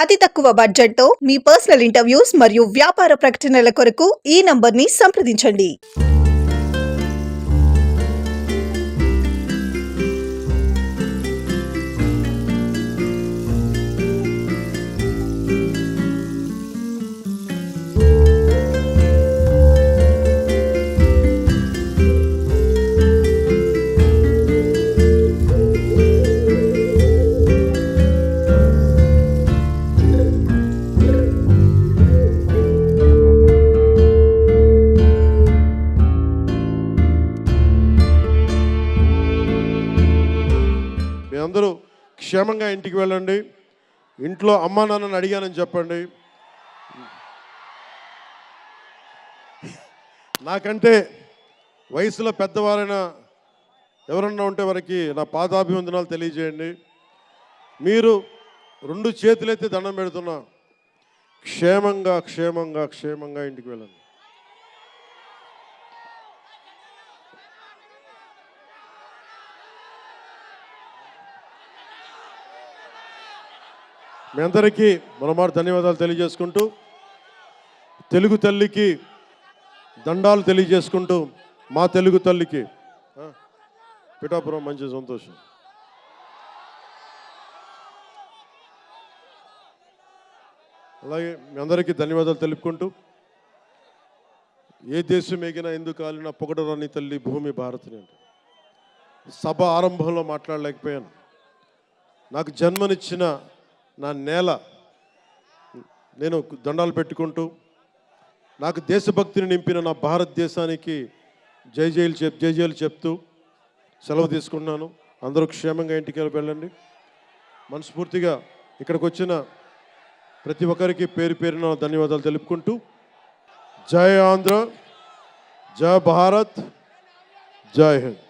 అతి తక్కువ బడ్జెట్‌తో మీ పర్సనల్ ఇంటర్వ్యూస్ మరియు వ్యాపార ప్రకటనల కొరకు ఈ నంబర్‌ని సంప్రదించండి. మీ అందరూ క్షేమంగా ఇంటికి వెళ్ళండి. ఇంట్లో అమ్మా నాన్నని అడిగానని చెప్పండి. నాకంటే వయసులో పెద్దవారైన ఎవరన్నా ఉంటే వారికి నా పాదాభివందనాలు తెలియజేయండి. మీరు 2 చేతులైతే దండం పెడుతున్నా, క్షేమంగా క్షేమంగా క్షేమంగా ఇంటికి వెళ్ళండి. మీ అందరికీ మరోమారు ధన్యవాదాలు తెలియజేసుకుంటూ, తెలుగు తల్లికి దండాలు తెలియజేసుకుంటూ, మా తెలుగు తల్లికి పిఠాపురం మంచి సంతోషం. అలాగే మీ అందరికీ ధన్యవాదాలు తెలుపుకుంటూ, ఏ దేశం ఎగినా ఎందుకు కాలినా పొగడరాని తల్లి భూమి భారతిని అంటే సభ ఆరంభంలో మాట్లాడలేకపోయాను. నాకు జన్మనిచ్చిన నా నేల నేను దండాలు పెట్టుకుంటూ, నాకు దేశభక్తిని నింపిన నా భారతదేశానికి జై జైలు చెప్తూ సెలవు తీసుకున్నాను. అందరూ క్షేమంగా ఇంటికి వెళ్ళండి. మనస్ఫూర్తిగా ఇక్కడికి వచ్చిన ప్రతి ఒక్కరికి పేరు పేరున ధన్యవాదాలు తెలుపుకుంటూ, జై ఆంధ్ర, జై భారత్, జై హింద్.